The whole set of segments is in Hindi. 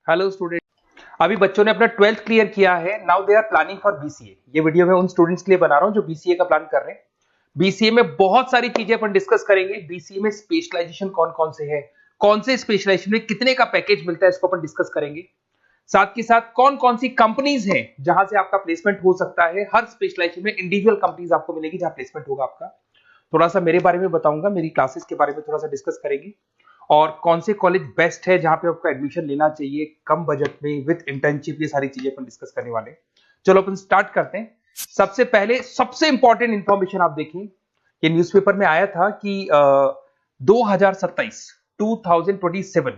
Hello student. अभी बच्चों ने अपना 12th क्लियर किया है। Now they are planning for BCA. ये वीडियो मैं उन स्टूडेंट्स के लिए बना रहा हूं जो बीसीए का प्लान कर रहे हैं। बीसीए में बहुत सारी चीजें अपन डिस्कस करेंगे। बीसीए में स्पेशलाइजेशन कौन कौन से है, कौन से स्पेशलाइजेशन में कितने का पैकेज मिलता है, इसको अपन डिस्कस करेंगे। साथ के साथ कौन कौन सी कंपनीज हैं जहां से आपका प्लेसमेंट हो सकता है। हर स्पेशलाइजेशन में इंडिविजुअल कंपनीज आपको मिलेगी जहां प्लेसमेंट होगा आपका। थोड़ा सा मेरे बारे में बताऊंगा, मेरी क्लासेस के बारे में थोड़ा सा डिस्कस करेंगे और कौन से कॉलेज बेस्ट है जहां पे आपको एडमिशन लेना चाहिए कम बजट में विद इंटर्नशिप। ये सारी चीजें अपन डिस्कस करने वाले हैं। चलो अपन स्टार्ट करते हैं। सबसे पहले सबसे इंपॉर्टेंट इंफॉर्मेशन आप देखिए, ये न्यूज़पेपर में आया था कि 2027 2027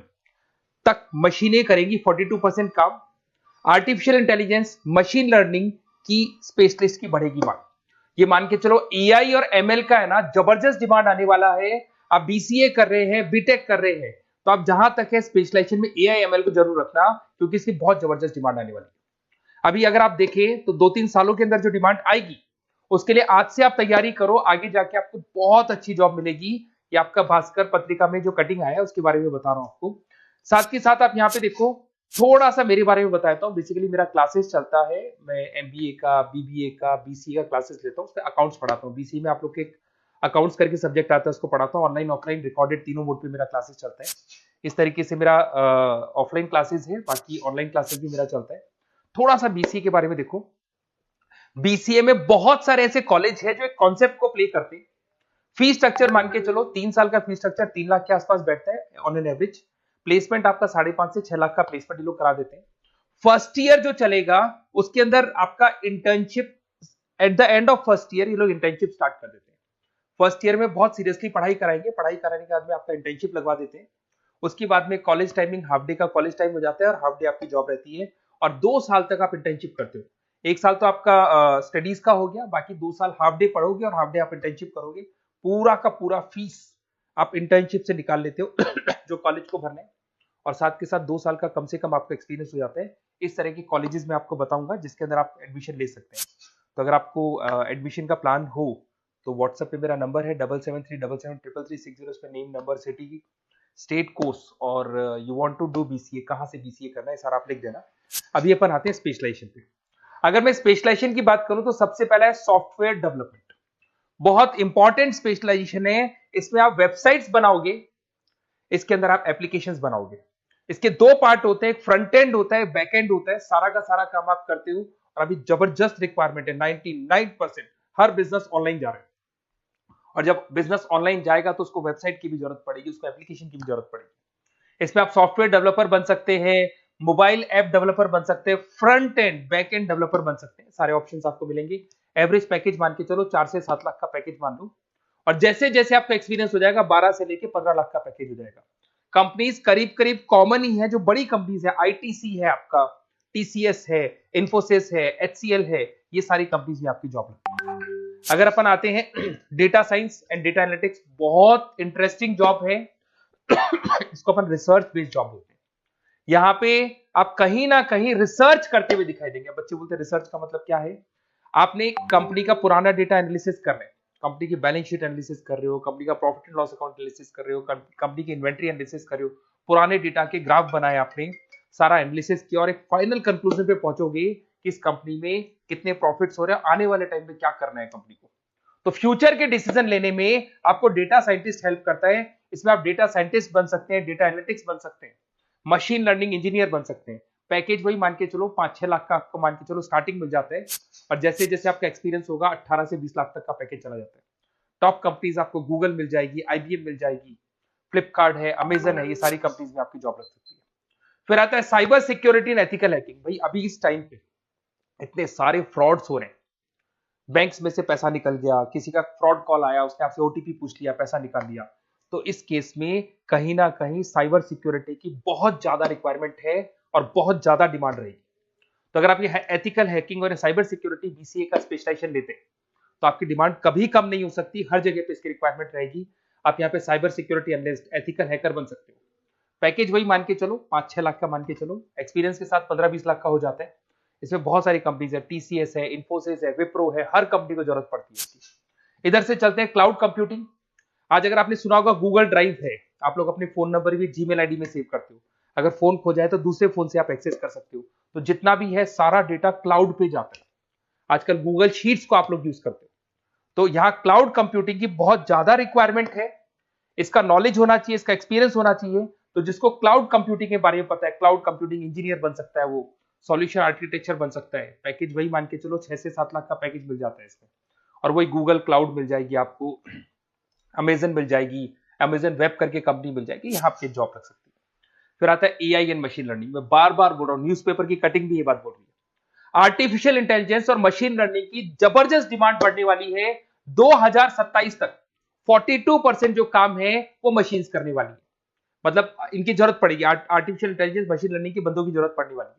तक मशीनें करेंगी 42% काम। आर्टिफिशियल इंटेलिजेंस, मशीन लर्निंग की स्पेशलिस्ट की बढ़ेगी मांग। ये मान के चलो एआई और एमएल का है ना जबरदस्त डिमांड आने वाला है। आप बीसीए कर रहे हैं, बीटेक कर रहे हैं, तो आप जहां तक है स्पेशलाइजेशन में एआई एमएल को जरूर रखना, क्योंकि इसकी बहुत जबरदस्त डिमांड आने वाली है। अभी अगर आप देखें तो 2-3 सालों के अंदर जो डिमांड आएगी उसके लिए आज से आप तैयारी करो, आगे जाके आपको बहुत अच्छी जॉब मिलेगी। ये आपका भास्कर पत्रिका में जो कटिंग आया है उसके बारे में बता रहा हूं आपको। साथ के साथ आप यहाँ पे देखो, थोड़ा सा मेरे बारे में बताता हूँ। बेसिकली मेरा क्लासेस चलता है, मैं एमबीए का, बीबीए का, बीसीए का क्लासेस लेता हूँ, उसमें अकाउंट्स पढ़ाता हूँ। बीसीए में आप लोग के अकाउंट्स करके सब्जेक्ट आता है, उसको पढ़ाता हूँ। ऑनलाइन ऑफलाइन रिकॉर्डेड तीनों मोड पे मेरा क्लासेस चलता है। इस तरीके से मेरा ऑफलाइन क्लासेस है, बाकी ऑनलाइन क्लासेस भी मेरा चलता है। थोड़ा सा बीसीए के बारे में देखो। बीसीए में बहुत सारे ऐसे कॉलेज है जो एक कॉन्सेप्ट को प्ले करते हैं। फीस स्ट्रक्चर मान के चलो 3 साल का फीस स्ट्रक्चर 3 लाख के आसपास बैठता है ऑन एन एवरेज। प्लेसमेंट आपका 5.5 से 6 लाख का प्लेसमेंट ये लोग करा देते हैं। फर्स्ट ईयर जो चलेगा उसके अंदर आपका internship, at the end of first year ये लोग इंटर्नशिप स्टार्ट कर देते हैं। फर्स्ट ईयर में बहुत सीरियसली पढ़ाई कराएंगे, पढ़ाई कराने के बाद में आपका इंटर्नशिप लगवा देते हैं। उसके बाद में कॉलेज टाइमिंग हाफ डे का कॉलेज टाइम हो जाता है और हाफ डे आपकी जॉब रहती है। और 2 साल तक आप इंटर्नशिप करते हो। 1 साल तो आपका स्टडीज का हो गया, बाकी 2 साल हाफ डे पढ़ोगे और हाफ डे आप इंटर्नशिप करोगे। पूरा का पूरा फीस आप इंटर्नशिप से निकाल लेते हो जो कॉलेज को भरना है। और साथ के साथ 2 साल का कम से कम आपका एक्सपीरियंस हो जाता है। इस तरह के कॉलेजेस में आपको बताऊंगा जिसके अंदर आप एडमिशन ले सकते हैं। तो अगर आपको एडमिशन का प्लान हो तो व्हाट्सएप पे मेरा नंबर है 7737733360। इस पे name, number, city, state, course और you want to do BCA, कहां से बीसीए करना है सारा आप लिख देना। अभी अपन आते हैं स्पेशलाइजेशन पे। अगर मैं स्पेशलाइजेशन की बात करूं तो सबसे पहला है सॉफ्टवेयर डेवलपमेंट। बहुत इंपॉर्टेंट स्पेशलाइजेशन है। इसमें आप वेबसाइट्स बनाओगे, इसके अंदर आप एप्लीकेशंस बनाओगे। इसके 2 पार्ट होते हैं, एक फ्रंट एंड होता है, बैक एंड होता है। सारा का सारा काम आप करते हो और अभी जबरदस्त रिक्वायरमेंट है। 99% हर बिजनेस ऑनलाइन जा रहा है और जब बिजनेस ऑनलाइन जाएगा तो उसको वेबसाइट की भी जरूरत पड़ेगी, उसको एप्लीकेशन की भी जरूरत पड़ेगी। इसमें आप सॉफ्टवेयर डेवलपर बन सकते हैं, मोबाइल ऐप डेवलपर बन सकते हैं, front end back end developer बन सकते हैं। सारे ऑप्शंस आपको मिलेंगे। एवरेज पैकेज मान के चलो 4 से 7 लाख का पैकेज मान लो। और जैसे जैसे आपका एक्सपीरियंस हो जाएगा 12 से लेके 15 लाख का पैकेज हो जाएगा। कंपनीज करीब करीब कॉमन ही है, जो बड़ी कंपनीज है, आईटीसी है आपका, टीसीएस है, इन्फोसिस है, एचसीएल है, ये सारी कंपनीज में आपकी जॉब लगती है। अगर अपन आते हैं data science and data analytics, बहुत इंटरेस्टिंग जॉब है। इसको अपन रिसर्च बेस्ड जॉब बोलते हैं। यहाँ पे आप कहीं ना कहीं रिसर्च करते हुए दिखाई देंगे। बच्चे बोलते हैं रिसर्च का मतलब क्या है। आपने कंपनी का पुराना डेटा एनालिसिस कर रहे हैं, कंपनी की बैलेंस शीट एनालिसिस कर रहे हो, कंपनी का profit and loss account analysis कर रहे हो, कंपनी की इन्वेंट्री एनालिसिस कर रहे हो, पुराने डेटा के ग्राफ बनाए आपने, सारा एनालिसिस किया और एक फाइनल कंक्लूजन पे पहुंचोगे कि इस कंपनी में कितने प्रॉफिट्स हो रहे हैं, आने वाले टाइम में क्या करना है कंपनी को। तो फ्यूचर के डिसीजन लेने में आपको डेटा साइंटिस्ट हेल्प करता है। इसमें आप डेटा साइंटिस्ट बन सकते हैं, डेटा एनालिटिक्स बन सकते हैं, मशीन लर्निंग इंजीनियर बन सकते हैं। पैकेज वही मान के चलो 5-6 लाख का आपको मान के चलो स्टार्टिंग मिल जाता है। और जैसे जैसे आपका एक्सपीरियंस होगा 18 से 20 लाख तक का पैकेज चला जाता है। टॉप कंपनीज आपको गूगल मिल जाएगी, आईबीएम मिल जाएगी, फ्लिपकार्ट है, अमेजन है, ये सारी कंपनीज में आपकी जॉब लग सकती है। फिर आता है cyber security and ethical hacking. भाई अभी इस टाइम पे इतने सारे फ्रॉड्स हो रहे हैं, बैंक्स में से पैसा निकल गया, किसी का फ्रॉड कॉल आया, उसने आपसे ओटीपी पूछ लिया, पैसा निकाल लिया। तो इस केस में कहीं ना कहीं साइबर सिक्योरिटी की बहुत ज्यादा रिक्वायरमेंट है और बहुत ज्यादा डिमांड रहेगी। तो अगर आप ये एथिकल हैकिंग और साइबर सिक्योरिटी बीसीए का स्पेशलाइजेशन लेते हैं तो आपकी डिमांड कभी कम नहीं हो सकती, हर जगह पे इसकी रिक्वायरमेंट रहेगी। आप यहाँ पे cyber security analyst, ethical hacker बन सकते हो। पैकेज वही मान के चलो 5-6 लाख का मान के चलो, एक्सपीरियंस के साथ 15-20 लाख का हो जाता है। इसमें बहुत सारी कंपनीज है, टीसीएस है, इन्फोसिस है, विप्रो है, हर कंपनी को जरूरत पड़ती है इसकी। इधर से चलते हैं क्लाउड कंप्यूटिंग। आज अगर आपने सुना होगा गूगल ड्राइव है, आप लोग अपने फोन नंबर भी जीमेल आईडी में सेव करते हो। अगर फोन खो जाए तो दूसरे फोन से आप एक्सेस कर सकते हो। तो जितना भी है सारा डेटा क्लाउड पे जाता है। आजकल गूगल शीट्स को आप लोग यूज करते हो, तो यहाँ क्लाउड कंप्यूटिंग की बहुत ज्यादा रिक्वायरमेंट है। इसका नॉलेज होना चाहिए, इसका एक्सपीरियंस होना चाहिए। तो जिसको क्लाउड कंप्यूटिंग के बारे में पता है, क्लाउड कंप्यूटिंग इंजीनियर बन सकता है, वो सॉल्यूशन आर्किटेक्चर बन सकता है। पैकेज वही मान के चलो 6 से 7 लाख का पैकेज मिल जाता है इसमें, और वही गूगल क्लाउड मिल जाएगी आपको, अमेजन मिल जाएगी, अमेजन वेब करके कंपनी मिल जाएगी, यहाँ पे जॉब लग सकती है। फिर आता है एआई एंड मशीन लर्निंग। मैं बार बार बोल रहा हूँ, न्यूज़पेपर की कटिंग भी ये बात बोल रही है। आर्टिफिशियल इंटेलिजेंस और मशीन लर्निंग की जबरदस्त डिमांड बढ़ने वाली है 2027 तक। 42% जो काम है वो मशीन्स करने वाली है, मतलब इनकी जरूरत पड़ेगी। आर्टिफिशियल इंटेलिजेंस मशीन लर्निंग के बंदों की जरूरत पड़ने वाली है।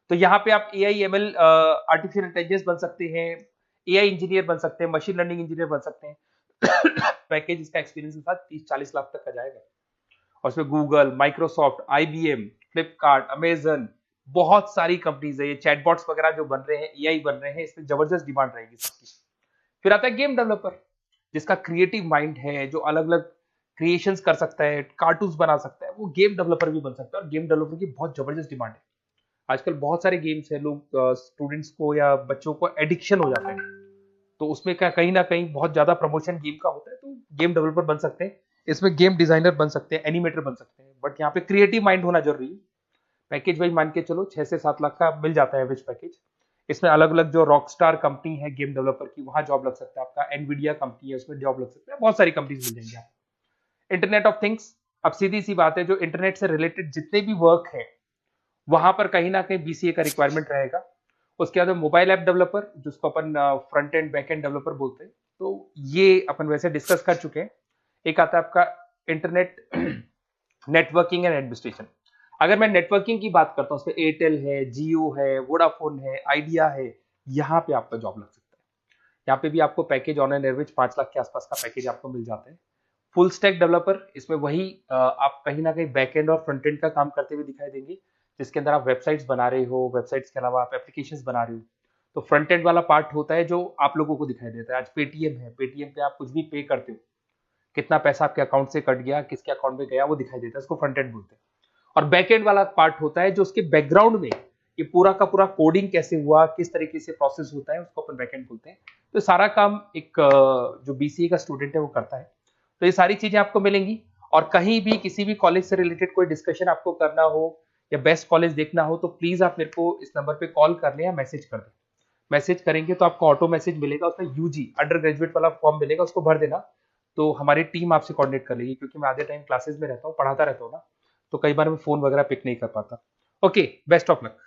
तो यहाँ पे आप एआई एमएल आर्टिफिशियल इंटेलिजेंस बन सकते हैं, एआई इंजीनियर बन सकते हैं, मशीन लर्निंग इंजीनियर बन सकते हैं। पैकेज इसका एक्सपीरियंस के साथ 30-40 लाख तक का जाएगा। और उसमें Google, Microsoft, IBM, Flipkart, Amazon, बहुत सारी कंपनीज है। ये चैटबॉट्स वगैरह जो बन रहे हैं, एआई बन रहे हैं, इसमें जबरदस्त डिमांड रहेगी सबकी। फिर आता है गेम डेवलपर, जिसका क्रिएटिव माइंड है, जो अलग अलग क्रिएशंस कर सकता है, कार्टून्स बना सकता है, वो गेम डेवलपर भी बन सकता है। और गेम डेवलपर की बहुत जबरदस्त डिमांड है। आजकल बहुत सारे गेम्स है, लोग स्टूडेंट्स को या बच्चों को एडिक्शन हो जाता है, तो उसमें क्या कहीं ना कहीं बहुत ज्यादा प्रमोशन गेम का होता है। तो गेम डेवलपर बन सकते हैं, इसमें गेम डिजाइनर बन सकते हैं, एनिमेटर बन सकते हैं, बट यहाँ पे क्रिएटिव माइंड होना जरूरी है। पैकेज वही मान के चलो 6 से 7 लाख का मिल जाता है एवरेज पैकेज। इसमें अलग अलग जो रॉकस्टार कंपनी है गेम डेवलपर की, वहां जॉब लग सकता है आपका। एनवीडिया कंपनी है, उसमें जॉब लग सकता है। बहुत सारी कंपनीज मिल जाएंगी आपको। इंटरनेट ऑफ थिंग्स, अब सीधी सी बात है, जो इंटरनेट से रिलेटेड जितने भी वर्क है वहां पर कहीं ना कहीं बीसीए का रिक्वायरमेंट रहेगा। उसके बाद मोबाइल ऐप डेवलपर, जिसको अपन front end back end developer बोलते हैं, तो ये अपन वैसे डिस्कस कर चुके हैं। एक आता है आपका इंटरनेट नेटवर्किंग एंड एडमिनिस्ट्रेशन। अगर मैं नेटवर्किंग की बात करता हूँ, उसमें एयरटेल है, जियो है, वोडाफोन है, आइडिया है, यहाँ पे आपका जॉब लग सकता है। यहाँ पे भी आपको package on an average 5 lakh के आसपास का पैकेज आपको मिल जाता है। फुल स्टैक डेवलपर, इसमें वही आप कहीं ना कहीं बैक एंड और फ्रंट एंड का काम करते हुए दिखाई देंगे, जिसके अंदर आप वेबसाइट्स बना रहे हो, वेबसाइट्स के अलावा आप एप्लीकेशंस बना रहे हो। तो फ्रंट एंड वाला पार्ट होता है जो आप लोगों को दिखाई देता है। आज पेटीएम है, पेटीएम पे आप कुछ भी पे करते हो, कितना पैसा आपके अकाउंट से कट गया, किसके अकाउंट में गया, वो दिखाई देता है, उसको फ्रंट एंड बोलते हैं। और बैक एंड वाला पार्ट होता है जो उसके बैकग्राउंड में ये पूरा का पूरा कोडिंग कैसे हुआ, किस तरीके से प्रोसेस होता है, उसको अपन बैक एंड बोलते हैं। तो सारा काम एक जो बीसीए का स्टूडेंट है वो करता है। तो ये सारी चीजें आपको मिलेंगी। और कहीं भी किसी भी कॉलेज से रिलेटेड कोई डिस्कशन आपको करना हो या बेस्ट कॉलेज देखना हो, तो प्लीज आप मेरे को इस नंबर पे कॉल कर लें या मैसेज कर दें। मैसेज करेंगे तो आपको ऑटो मैसेज मिलेगा, उसमें यूजी अंडर ग्रेजुएट वाला फॉर्म मिलेगा, उसको भर देना। तो हमारी टीम आपसे कोऑर्डिनेट कर लेगी, क्योंकि मैं आधे टाइम क्लासेस में रहता हूँ, पढ़ाता रहता हूँ ना, तो कई बार मैं फोन वगैरह पिक नहीं कर पाता। Okay, best of luck.